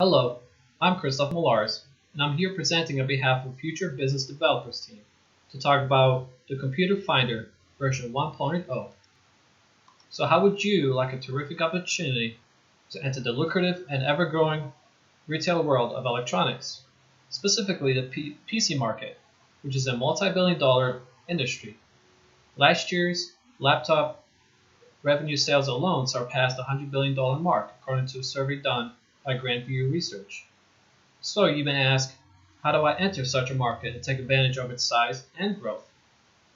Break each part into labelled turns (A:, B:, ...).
A: Hello, I'm Malarz, and I'm here presenting on behalf of Future Business Developers team to talk about the Computer Finder version 1.0. So how would you like a terrific opportunity to enter the lucrative and ever-growing retail world of electronics, specifically the PC market, which is a multi-billion-dollar industry. Last year's laptop revenue sales alone surpassed the $100 billion mark, according to a survey done by Grandview Research. So you may ask, how do I enter such a market and take advantage of its size and growth?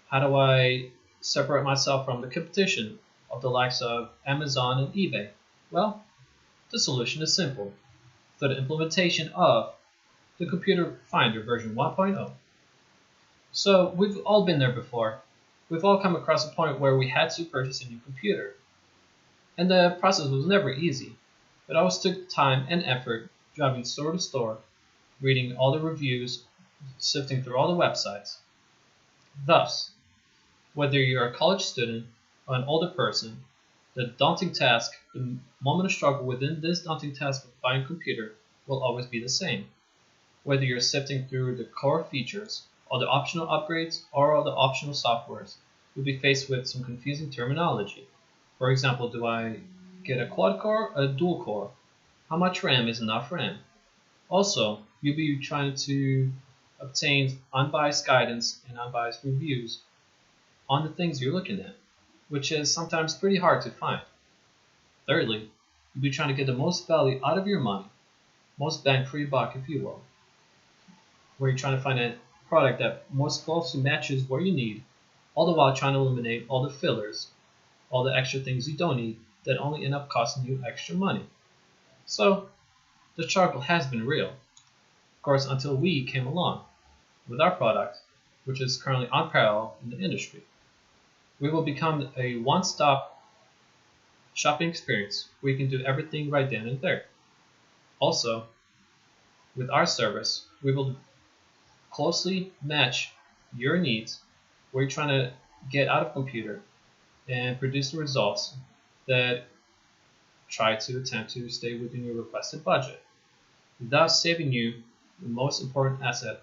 A: How do I separate myself from the competition of the likes of Amazon and eBay? Well, the solution is simple. Through the implementation of the Computer Finder version 1.0. So we've all been there before. We've all come across a point where we had to purchase a new computer. And the process was never easy. It always took time and effort driving store to store, reading all the reviews, sifting through all the websites. Thus, whether you're a college student or an older person, the moment of struggle within this daunting task of buying a computer will always be the same. Whether you're sifting through the core features, or the optional upgrades, or all the optional softwares, you'll be faced with some confusing terminology. For example, do I get a quad core or a dual core? How much RAM is enough RAM? Also, you'll be trying to obtain unbiased guidance and unbiased reviews on the things you're looking at, which is sometimes pretty hard to find. Thirdly, you'll be trying to get the most value out of your money, most bang for your buck, if you will, where you're trying to find a product that most closely matches what you need, all the while trying to eliminate all the fillers, all the extra things you don't need that only end up costing you extra money. So, the struggle has been real, of course, until we came along with our product, which is currently unparalleled in the industry. We will become a one-stop shopping experience where you can do everything right then and there. Also, with our service, we will closely match your needs, where you're trying to get out of computer and produce the results that try to attempt to stay within your requested budget, thus saving you the most important asset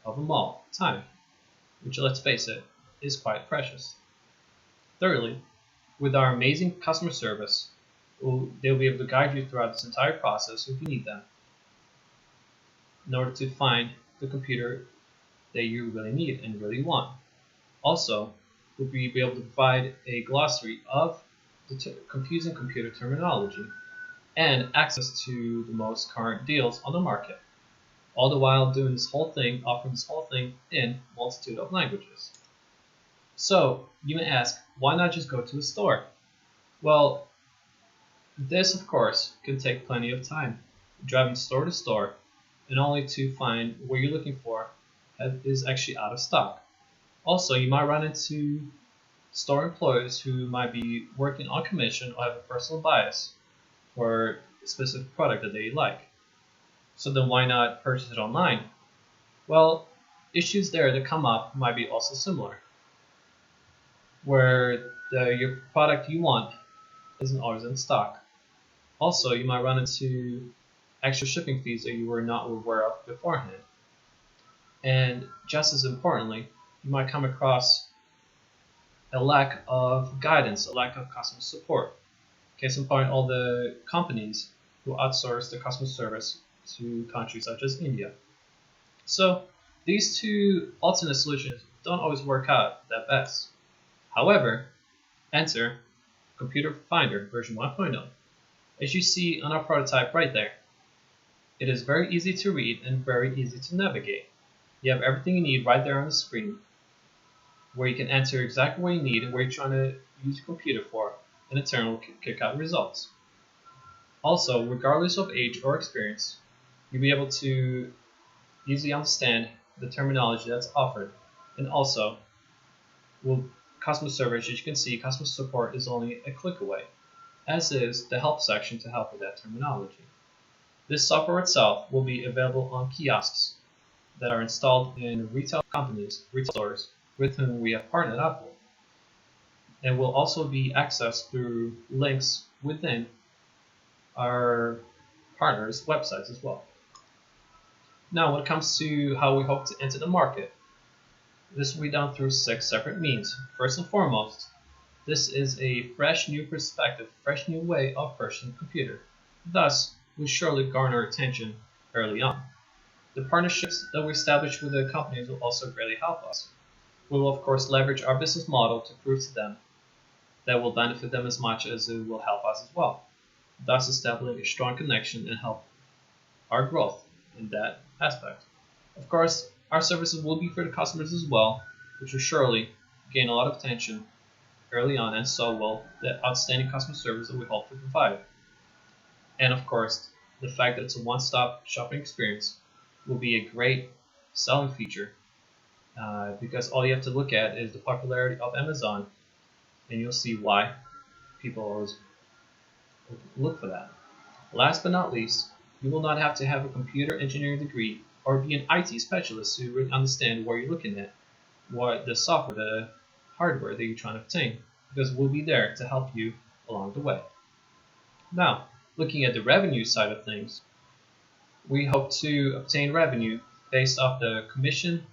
A: of them all, time, which, let's face it, is quite precious. Thirdly, with our amazing customer service, they'll be able to guide you throughout this entire process if you need them, in order to find the computer that you really need and really want. Also, we'll be able to provide a glossary of the confusing computer terminology and access to the most current deals on the market, all the while offering this whole thing in a multitude of languages. So, you may ask, why not just go to a store? Well, this, of course, can take plenty of time, driving store to store, and only to find what you're looking for is actually out of stock. Also, you might run into store employees who might be working on commission or have a personal bias for a specific product that they like. So then why not purchase it online? Well, issues there that come up might be also similar, where your product you want isn't always in stock. Also, you might run into extra shipping fees that you were not aware of beforehand. And just as importantly, you might come across a lack of guidance, a lack of customer support. Case in point, all the companies who outsource the customer service to countries such as India. So these two alternate solutions don't always work out that best. However, enter Computer Finder version 1.0. As you see on our prototype right there, it is very easy to read and very easy to navigate. You have everything you need right there on the screen, where you can enter exactly what you need and where you're trying to use your computer for, and in turn will kick out results. Also, regardless of age or experience, you'll be able to easily understand the terminology that's offered. And also, customer service, as you can see, customer support is only a click away, as is the help section to help with that terminology. This software itself will be available on kiosks that are installed in retail stores with whom we have partnered up with, and will also be accessed through links within our partners' websites as well. Now, when it comes to how we hope to enter the market, this will be done through 6 separate means. First and foremost, this is a fresh new perspective, fresh new way of purchasing a computer. Thus, will surely garner attention early on. The partnerships that we establish with the companies will also greatly help us. We will of course leverage our business model to prove to them that will benefit them as much as it will help us as well, thus establishing a strong connection and help our growth in that aspect. Of course, our services will be for the customers as well, which will surely gain a lot of attention early on, and so will the outstanding customer service that we hope to provide. And of course, the fact that it's a one-stop shopping experience will be a great selling feature because all you have to look at is the popularity of Amazon, and you'll see why people always look for that. Last but not least, you will not have to have a computer engineering degree or be an IT specialist to really understand what you're looking at, what the software, the hardware that you're trying to obtain, because we'll be there to help you along the way. Now, looking at the revenue side of things, we hope to obtain revenue based off the commission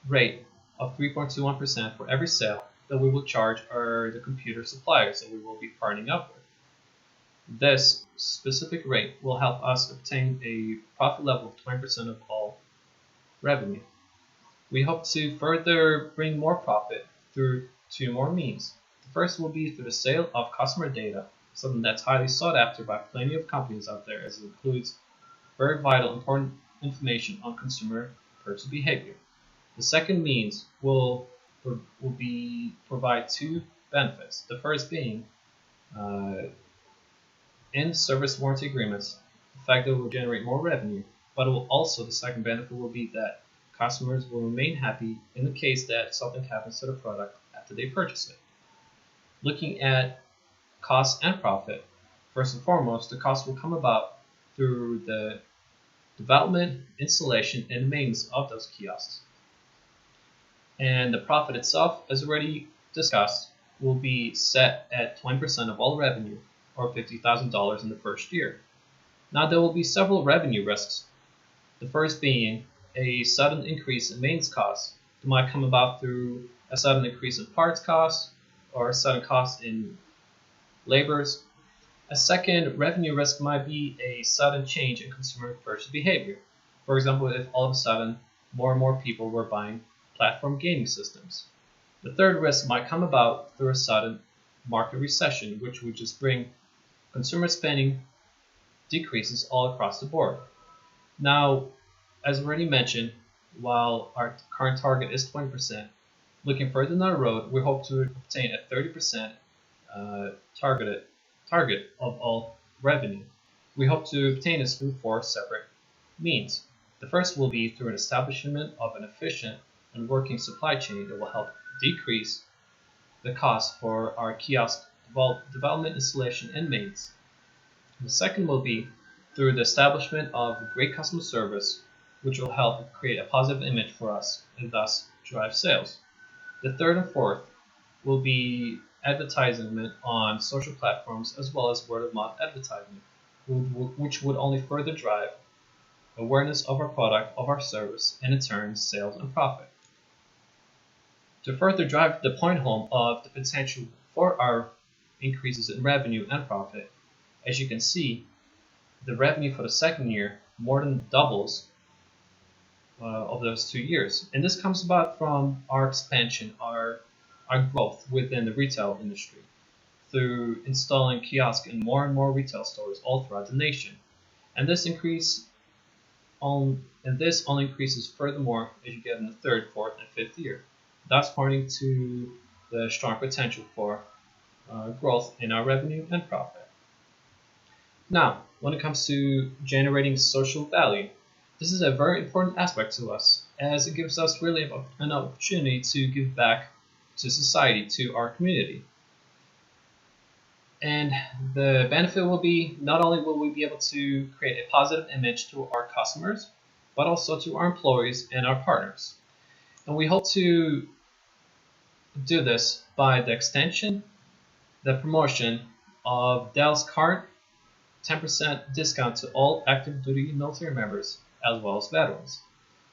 A: rate of 3.21% for every sale that we will charge the computer suppliers that we will be partnering up with. This specific rate will help us obtain a profit level of 20% of all revenue. We hope to further bring more profit through 2 more means. The first will be through the sale of customer data, something that's highly sought after by plenty of companies out there, as it includes very vital, important information on consumer purchase behavior. The second means will provide 2 benefits. The first being in-service warranty agreements, the fact that it will generate more revenue, but it will also, the second benefit will be that customers will remain happy in the case that something happens to the product after they purchase it. Looking at cost and profit, first and foremost, the cost will come about through the development, installation, and maintenance of those kiosks. And the profit itself, as already discussed, will be set at 20% of all revenue, or $50,000 in the first year. Now, there will be several revenue risks. The first being a sudden increase in maintenance costs that might come about through a sudden increase in parts costs or a sudden cost in labors. A second revenue risk might be a sudden change in consumer purchase behavior. For example, if all of a sudden more and more people were buying platform gaming systems. The third risk might come about through a sudden market recession, which would just bring consumer spending decreases all across the board. Now, as already mentioned, while our current target is 20%, looking further down the road, we hope to obtain a 30% target of all revenue. We hope to obtain this through 4 separate means. The first will be through an establishment of an efficient and working supply chain that will help decrease the cost for our kiosk development, installation, and maintenance. The second will be through the establishment of great customer service, which will help create a positive image for us and thus drive sales. The third and fourth will be advertisement on social platforms as well as word-of-mouth advertisement, which would only further drive awareness of our product, of our service, and in turn sales and profit. To further drive the point home of the potential for our increases in revenue and profit, as you can see, the revenue for the second year more than doubles of those 2 years. And this comes about from our expansion, our growth within the retail industry through installing kiosks in more and more retail stores all throughout the nation. And this only increases furthermore as you get in the 3rd, 4th, and 5th year, thus pointing to the strong potential for growth in our revenue and profit. Now, when it comes to generating social value, this is a very important aspect to us, as it gives us really an opportunity to give back to society, to our community. And the benefit will be, not only will we be able to create a positive image to our customers, but also to our employees and our partners. And we hope to do this by the extension, the promotion of Dell's current 10% discount to all active duty military members as well as veterans.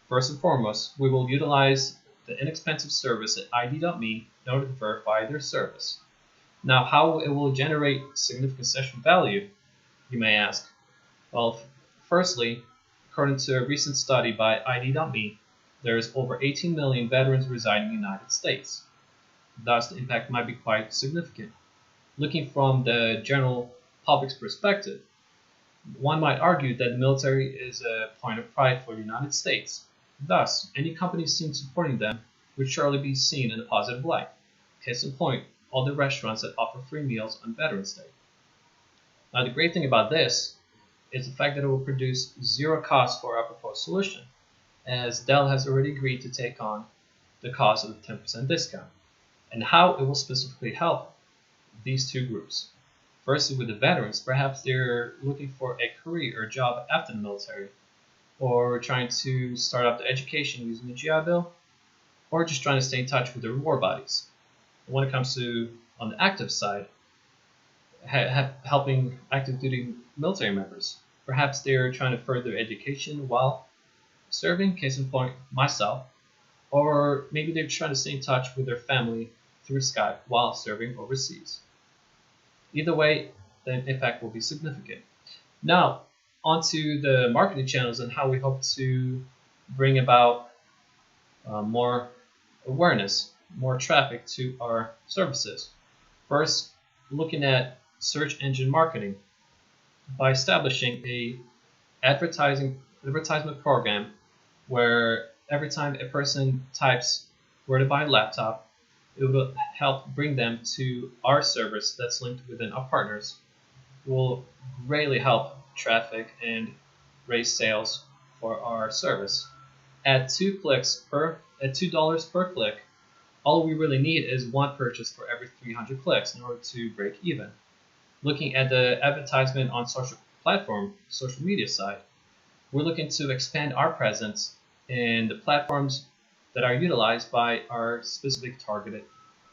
A: First and foremost, we will utilize the inexpensive service at ID.me in order to verify their service. Now, how it will generate significant session value, you may ask? Well, firstly, according to a recent study by ID.me, there is over 18 million veterans residing in the United States. Thus, the impact might be quite significant. Looking from the general public's perspective, one might argue that the military is a point of pride for the United States. Thus, any company seen supporting them would surely be seen in a positive light. Case in point, all the restaurants that offer free meals on Veterans Day. Now, the great thing about this is the fact that it will produce zero cost for our proposed solution, as Dell has already agreed to take on the cost of the 10% discount, and how it will specifically help these two groups. Firstly, with the veterans, perhaps they're looking for a career or job after the military, or trying to start up their education using the GI Bill, or just trying to stay in touch with their war buddies. When it comes to, on the active side, helping active duty military members, perhaps they're trying to further their education while serving, case in point, myself, or maybe they're trying to stay in touch with their family through Skype while serving overseas. Either way, the impact will be significant. Now, onto the marketing channels and how we hope to bring about more awareness, more traffic to our services. First, looking at search engine marketing by establishing a advertisement program where every time a person types where to buy a laptop, it will help bring them to our service that's linked within our partners. It will greatly help traffic and raise sales for our service. At $2 per click, all we really need is one purchase for every 300 clicks in order to break even. Looking at the advertisement on social media side, we're looking to expand our presence in the platforms that are utilized by our specific targeted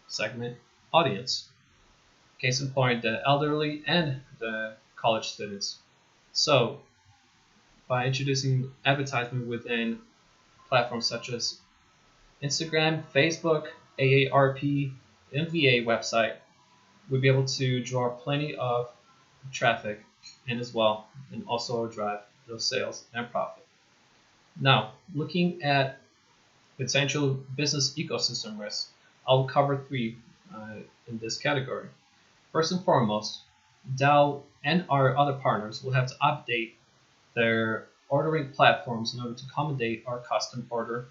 A: segment audience. Case in point, the elderly and the college students. So, by introducing advertisement within platforms such as Instagram, Facebook, AARP, MVA website, we'll be able to draw plenty of traffic in as well, and also drive those sales and profit. Now, looking at potential business ecosystem risks, I'll cover three in this category. First and foremost, Dell and our other partners will have to update their ordering platforms in order to accommodate our custom order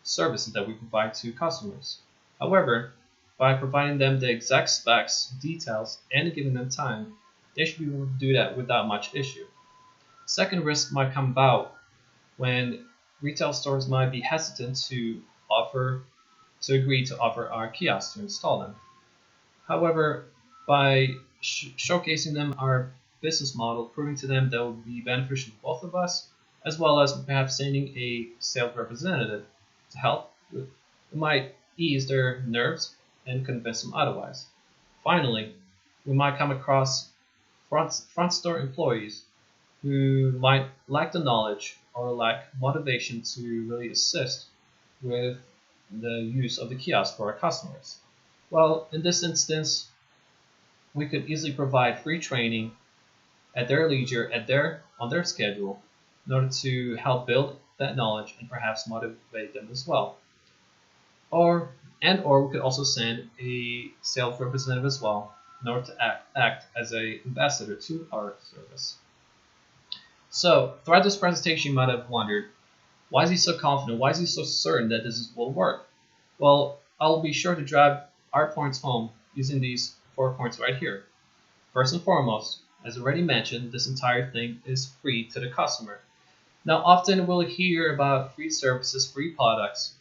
A: services that we provide to customers. However, by providing them the exact specs, details, and giving them time, they should be able to do that without much issue. Second risk might come about when retail stores might be hesitant to agree to offer our kiosks to install them. However, by showcasing them our business model, proving to them that will be beneficial to both of us, as well as perhaps sending a sales representative to help, it might ease their nerves and convince them otherwise. Finally, we might come across front store employees who might lack the knowledge or lack motivation to really assist with the use of the kiosk for our customers. Well, in this instance, we could easily provide free training at their leisure, on their schedule, in order to help build that knowledge and perhaps motivate them as well. Or we could also send a sales representative as well in order to act as an ambassador to our service. So, throughout this presentation, you might have wondered, why is he so confident? Why is he so certain that this will work? Well, I'll be sure to drive our points home using these 4 points right here. First and foremost, as already mentioned, this entire thing is free to the customer. Now, often we'll hear about free services, free products,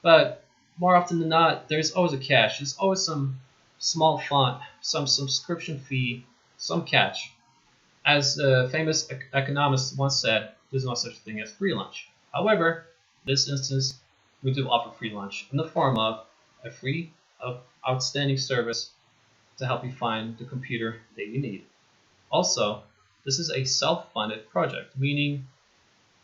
A: but more often than not, there's always a catch. There's always some small font, some subscription fee, some catch. As a famous economist once said, there's no such thing as free lunch. However, in this instance, we do offer free lunch in the form of a outstanding service to help you find the computer that you need. Also, this is a self-funded project, meaning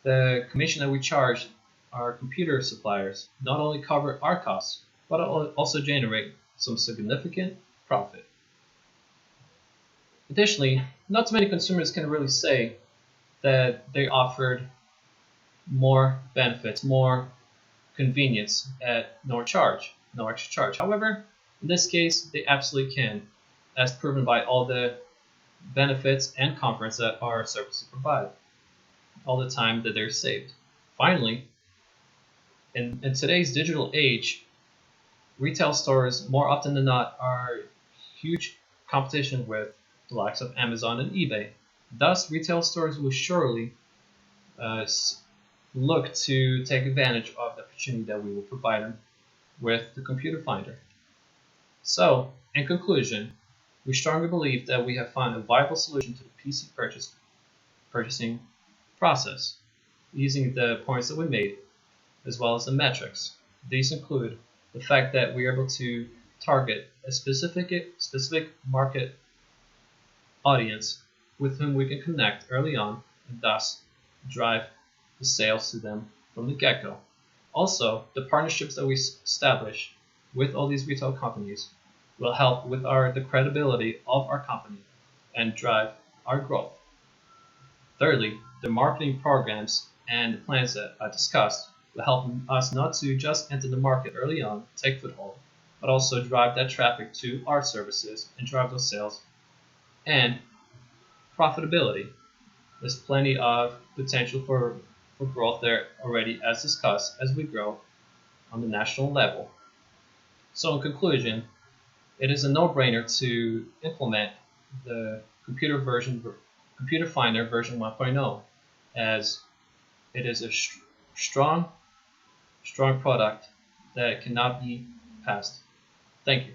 A: the commission that we charge our computer suppliers not only cover our costs, but also generate some significant profit. Additionally, not too many consumers can really say that they offered more benefits, more convenience at no charge, no extra charge. However, in this case, they absolutely can, as proven by all the benefits and comforts that our services provide, all the time that they're saved. Finally, in today's digital age, retail stores more often than not are huge competition with the likes of Amazon and eBay. Thus, retail stores will surely uh, look to take advantage of the opportunity that we will provide them with the computer finder. So, in conclusion, we strongly believe that we have found a viable solution to the PC purchasing process using the points that we made as well as the metrics. These include the fact that we are able to target a specific market audience with whom we can connect early on and thus drive the sales to them from the get-go. Also, the partnerships that we establish with all these retail companies will help with the credibility of our company and drive our growth. Thirdly, the marketing programs and the plans that I discussed will help us not to just enter the market early on, take foothold, but also drive that traffic to our services and drive those sales and profitability. There's plenty of potential for growth there already, as discussed, as we grow on the national level. So, in conclusion, it is a no-brainer to implement the Computer Finder version 1.0, as it is a strong product that cannot be passed. Thank you.